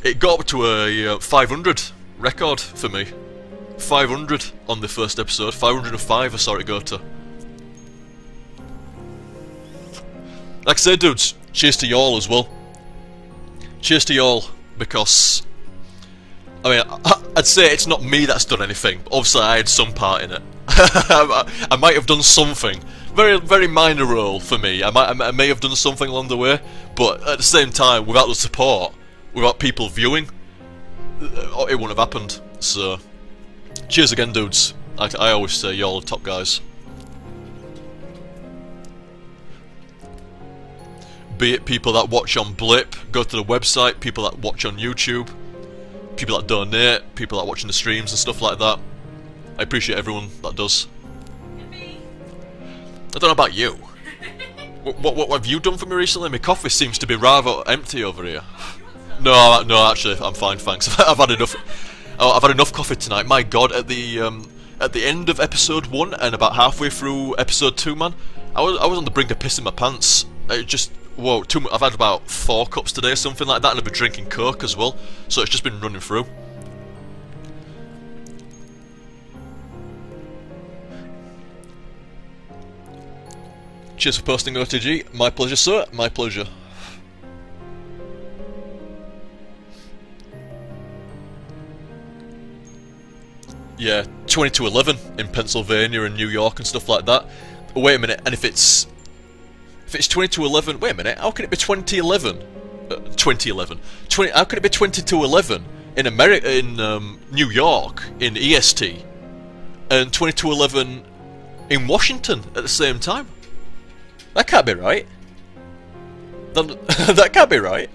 it got up to a 500 record for me. 500 on the first episode. 505 I saw it go to. Like I said, dudes, cheers to y'all as well. Cheers to y'all, because I mean, I'd say it's not me that's done anything, but obviously I had some part in it. I might have done something. Very minor role for me. I may have done something along the way, but at the same time, without the support, without people viewing, it wouldn't have happened. So, cheers again, dudes. Like I always say, y'all are the top guys. Be it people that watch on Blip, go to the website, people that watch on YouTube, people that donate, people that watch in the streams and stuff like that. I appreciate everyone that does. I don't know about you. What have you done for me recently? My coffee seems to be rather empty over here. No, actually, I'm fine, thanks. I've had enough. I've had enough coffee tonight. My God, at the end of episode 1 and about halfway through episode 2, man, I was on the brink of pissing my pants. It just, whoa, I've had about 4 cups today or something like that, and I've been drinking Coke as well, so it's just been running through. Cheers for posting, OTG. My pleasure, sir. My pleasure. Yeah, 2211 in Pennsylvania and New York and stuff like that. Wait a minute, and if it's 2211, wait a minute, how can it be 2011? 2011. How can it be 2211 in America, in New York, in EST, and 2211 in Washington at the same time? That can't be right. That can't be right.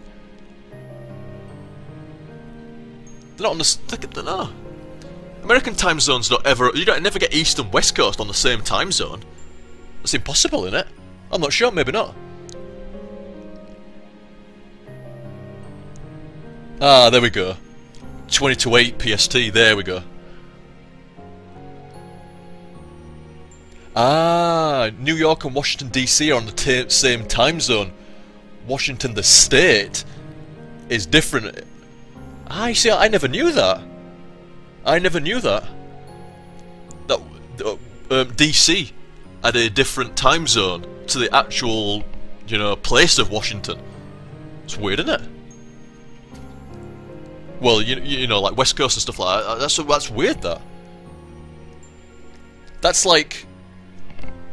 They're not on the... No. American time zones don't ever... You don't never get East and West Coast on the same time zone. That's impossible, isn't it? I'm not sure, maybe not. Ah, there we go. 20 to 8 PST, there we go. Ah, New York and Washington DC are on the same time zone. Washington the state is different. Ah, you see, I never knew that. I never knew that. That DC had a different time zone to the actual, you know, place of Washington. It's weird, isn't it? Well, you know, like West Coast and stuff like that. That's weird. That's like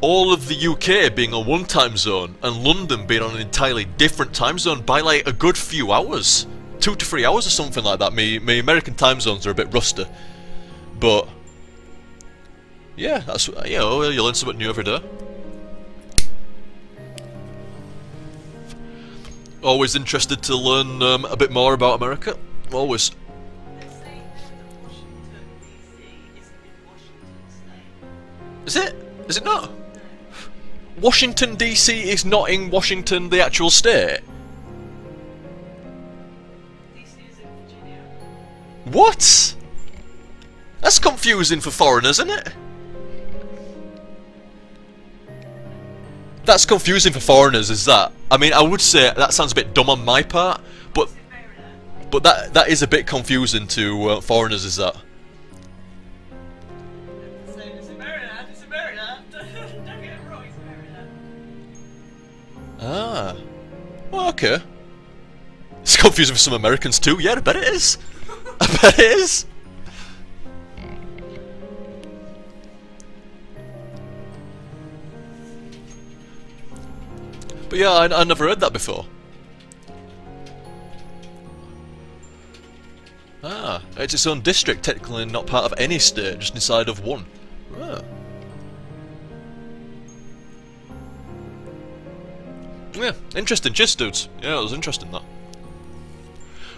all of the UK being on one time zone and London being on an entirely different time zone by like a good few hours. 2 to 3 hours or something like that. My American time zones are a bit rusty, but yeah, that's, you know, you learn something new every day. Always interested to learn a bit more about America. Always. Is it? Is it not? Washington DC is not in Washington, the actual state. What? That's confusing for foreigners, isn't it? That's confusing for foreigners, is that? I mean, I would say that sounds a bit dumb on my part, but that is a bit confusing to foreigners, is that? Ah. Well, okay. It's confusing for some Americans too. Yeah, I bet it is. I bet it is. But yeah, I never heard that before. Ah, it's its own district, technically not part of any state, just inside of one. Ah. Yeah, interesting. Cheers, dudes. Yeah, it was interesting, that.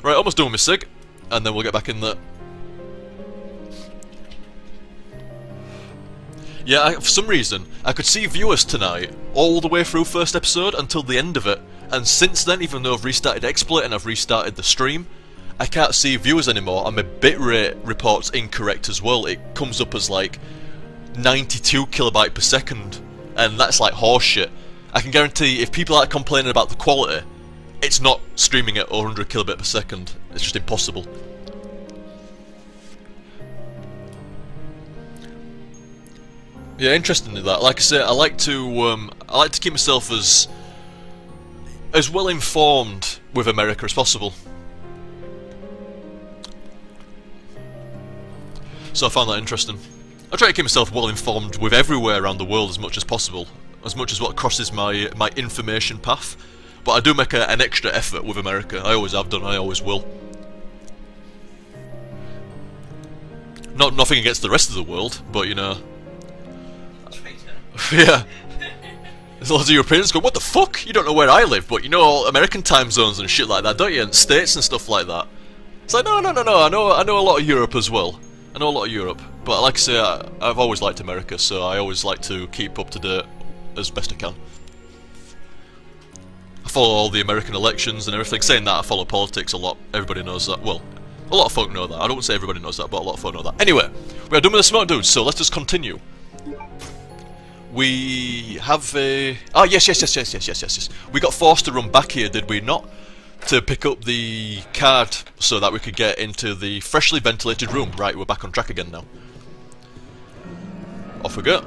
Right, almost done with my cig, and then we'll get back in there. Yeah, for some reason, I could see viewers tonight all the way through first episode until the end of it, and since then, even though I've restarted XSplit and I've restarted the stream, I can't see viewers anymore, and my bitrate report's incorrect as well. It comes up as like 92 kilobyte per second, and that's like horseshit. I can guarantee if people are complaining about the quality, it's not streaming at 100 kilobit per second. It's just impossible. Yeah, interestingly that. Like I say, I like to keep myself as well informed with America as possible. So I found that interesting. I try to keep myself well informed with everywhere around the world as much as possible, as much as what crosses my information path. But I do make an extra effort with America. I always have done. I always will. Nothing against the rest of the world, but you know. Yeah. There's lots of Europeans go, what the fuck? You don't know where I live, but you know American time zones and shit like that, don't you? And states and stuff like that. It's like, no. I know a lot of Europe as well. I know a lot of Europe. But like I say, I've always liked America, so I always like to keep up to date as best I can. I follow all the American elections and everything. Saying that, I follow politics a lot. Everybody knows that. Well, a lot of folk know that. I don't say everybody knows that, but a lot of folk know that. Anyway, we are done with the smart dudes, so let's just continue. We have a... Ah, yes. We got forced to run back here, did we not? To pick up the card so that we could get into the freshly ventilated room. Right, we're back on track again now. Off we go.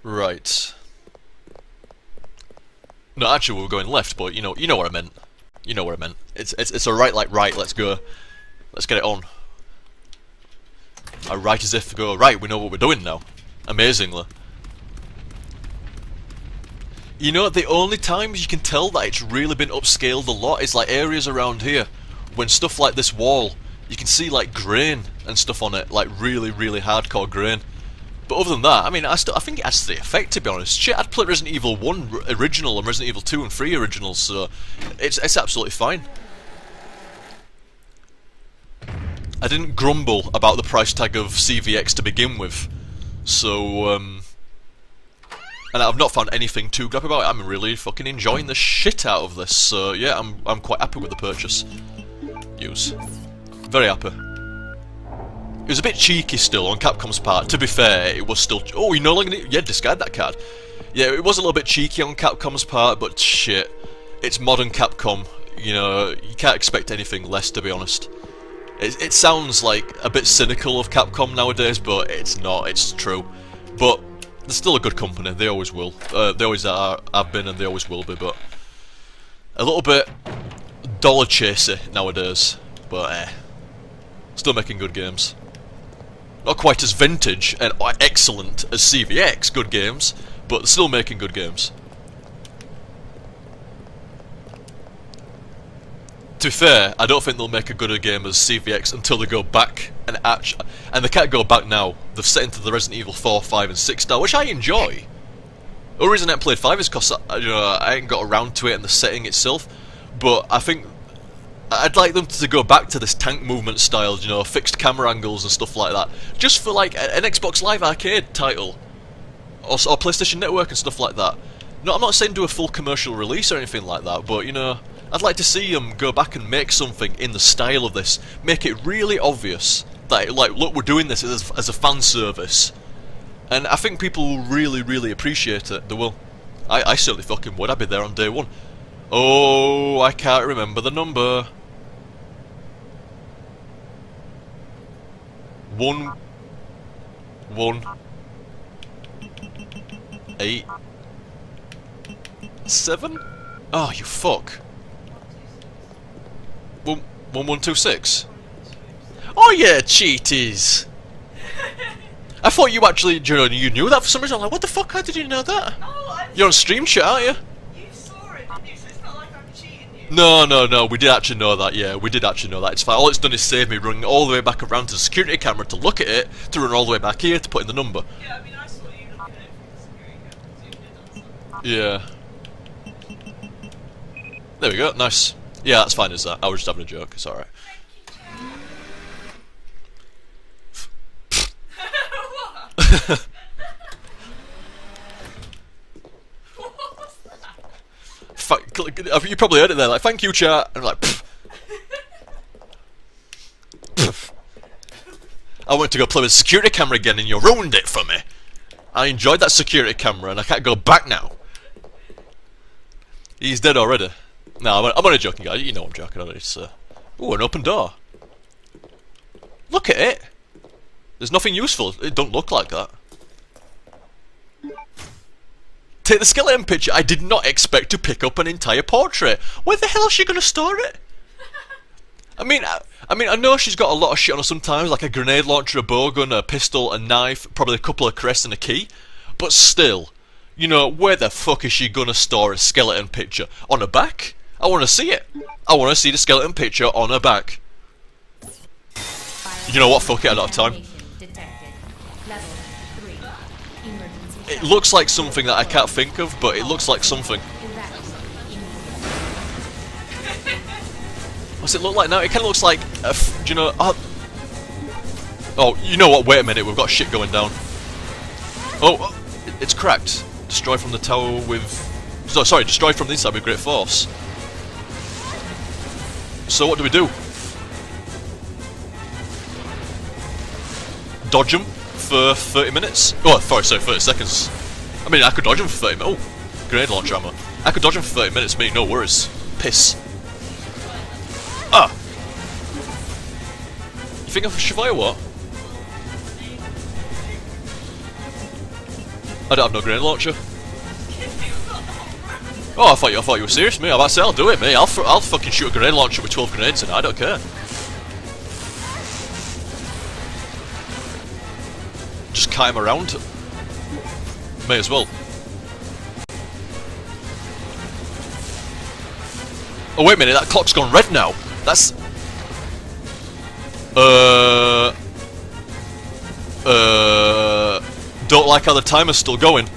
Right. No, actually we were going left, but you know what I meant. You know what I meant. It's a right like right, let's go. Let's get it on. A right as if to go, right, we know what we're doing now. Amazingly. You know, the only times you can tell that it's really been upscaled a lot is like areas around here. When stuff like this wall, you can see like grain and stuff on it, like really hardcore grain. But other than that, I mean, I think it adds to the effect, to be honest. Shit, I'd play Resident Evil 1 original and Resident Evil 2 and 3 originals, so it's absolutely fine. I didn't grumble about the price tag of CVX to begin with, so, and I've not found anything too grab about it. I'm really fucking enjoying the shit out of this, so yeah, I'm quite happy with the purchase. Use. Very happy. It was a bit cheeky still on Capcom's part, to be fair, it was still... Oh, you no longer need... Yeah, discard that card. Yeah, it was a little bit cheeky on Capcom's part, but shit. It's modern Capcom, you know, you can't expect anything less, to be honest. It sounds like a bit cynical of Capcom nowadays, but it's not, it's true. But they're still a good company, they always will. They always have been and they always will be, but a little bit dollar chasey nowadays, but still making good games. Not quite as vintage and excellent as CVX good games, but still making good games. To be fair, I don't think they'll make a gooder game as CVX until they go back and they can't go back now. They've set into the Resident Evil 4, 5 and 6 style, which I enjoy. The only reason I haven't played 5 is because I ain't got around to it and the setting itself. But I think I'd like them to go back to this tank movement style, you know, fixed camera angles and stuff like that. Just for like an Xbox Live Arcade title. Or PlayStation Network and stuff like that. No, I'm not saying do a full commercial release or anything like that, but you know, I'd like to see them go back and make something in the style of this. Make it really obvious that, like, look, we're doing this as a fan service. And I think people will really appreciate it. They will. I certainly fucking would. I'd be there on day one. Oh, I can't remember the number. 1 1 8 7. Oh, you fuck. 1126. Oh yeah, cheaties. I thought you actually, you knew that for some reason. I'm like, what the fuck? How did you know that? Oh, you're on stream chat, aren't you? You saw it, didn't you? So it's not like I'm cheating you. No. We did actually know that. Yeah, we did actually know that. It's fine. All it's done is save me running all the way back around to the security camera to look at it, to run all the way back here to put in the number. Yeah, I mean, I saw you looking at it from the security camera, so you did Yeah. There we go. Nice. Yeah, that's fine as that. I was just having a joke. It's alright. What? What was that? You probably heard it there, like, thank you, chat. And I'm like, pfft. I went to go play with the security camera again and you ruined it for me. I enjoyed that security camera and I can't go back now. He's dead already. No, I'm only joking, guys. You know I'm joking already. It's, ooh, an open door. Look at it. There's nothing useful. It don't look like that. Take the skeleton picture. I did not expect to pick up an entire portrait. Where the hell is she gonna store it? I mean, I know she's got a lot of shit on her sometimes, like a grenade launcher, a bowgun, a pistol, a knife, probably a couple of crests and a key. But still, you know, where the fuck is she gonna store a skeleton picture? On her back? I want to see it. I want to see the skeleton picture on her back. You know what? Fuck it. I don't have time. It looks like something that I can't think of, but it looks like something. What's it look like now? It kind of looks like a do you know? Oh, you know what? Wait a minute. We've got shit going down. Oh, it's cracked. Destroy from the tower with. No, sorry. Destroy from the inside with great force. So what do we do? Dodge them for 30 minutes? Oh, sorry, 30 seconds. I mean, I could dodge them for 30 minutes. Oh, grenade launcher ammo. I could dodge them for 30 minutes, me, no worries. Piss. Ah! You think I should fire what? I don't have no grenade launcher. Oh, I thought you were serious, me. I'm about to say, I'll do it, me. I'll fucking shoot a grenade launcher with 12 grenades in it, I don't care. Just kite him around. May as well. Oh, wait a minute, that clock's gone red now. That's... Don't like how the timer's still going.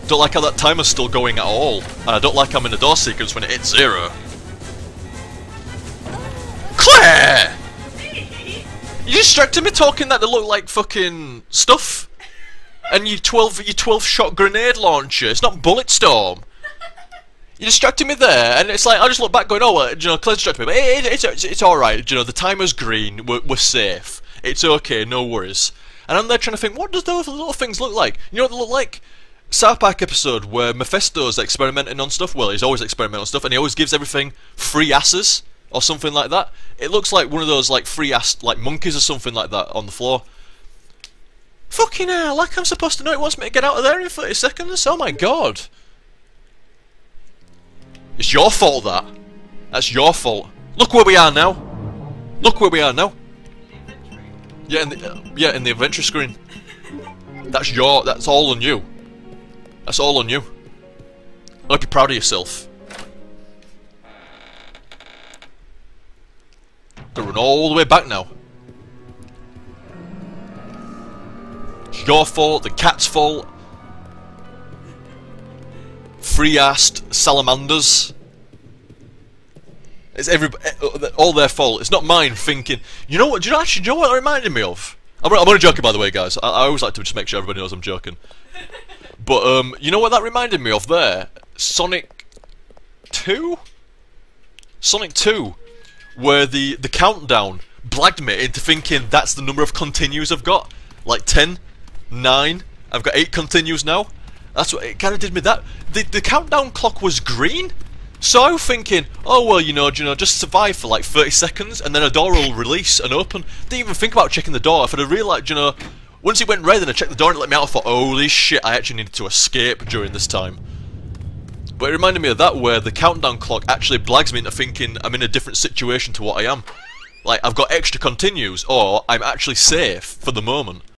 Don't like how that timer's still going at all. And I don't like I'm in the door sequence when it hits 0. Claire! You distracted me talking that they look like fucking stuff. And your 12 shot grenade launcher. It's not Bulletstorm. You distracted me there, and it's like I just look back going, oh well, you know, Claire's distracted me, but it's all right. You know, the timer's green. We're safe. It's okay. No worries. And I'm there trying to think, what does those little things look like? You know what they look like? South Park episode where Mephisto's experimenting on stuff. Well, he's always experimenting on stuff, and he always gives everything free asses or something like that. It looks like one of those like free ass like monkeys or something like that on the floor. Fucking hell! Like I'm supposed to know it wants me to get out of there in 30 seconds. Oh my god! It's your fault that. That's your fault. Look where we are now. Look where we are now. Yeah, in the inventory screen. That's all on you. That's all on you. I hope you're proud of yourself. Gonna run all the way back now. It's your fault, the cat's fault. Free-assed salamanders. It's all their fault. It's not mine thinking. You know what? Do you know what it reminded me of? I'm only joking, by the way, guys. I always like to just make sure everybody knows I'm joking. But you know what that reminded me of there? Sonic 2? Sonic 2, where the countdown blagged me into thinking that's the number of continues I've got. Like 10, 9. I've got 8 continues now. That's what it kind of did me. That the countdown clock was green, so I was thinking, oh well, you know, just survive for like 30 seconds, and then a door will release and open. Didn't even think about checking the door. If I'd have realised, you know, once it went red and I checked the door and it let me out, I thought, holy shit, I actually needed to escape during this time. But it reminded me of that, where the countdown clock actually blags me into thinking I'm in a different situation to what I am. Like I've got extra continues, or I'm actually safe for the moment.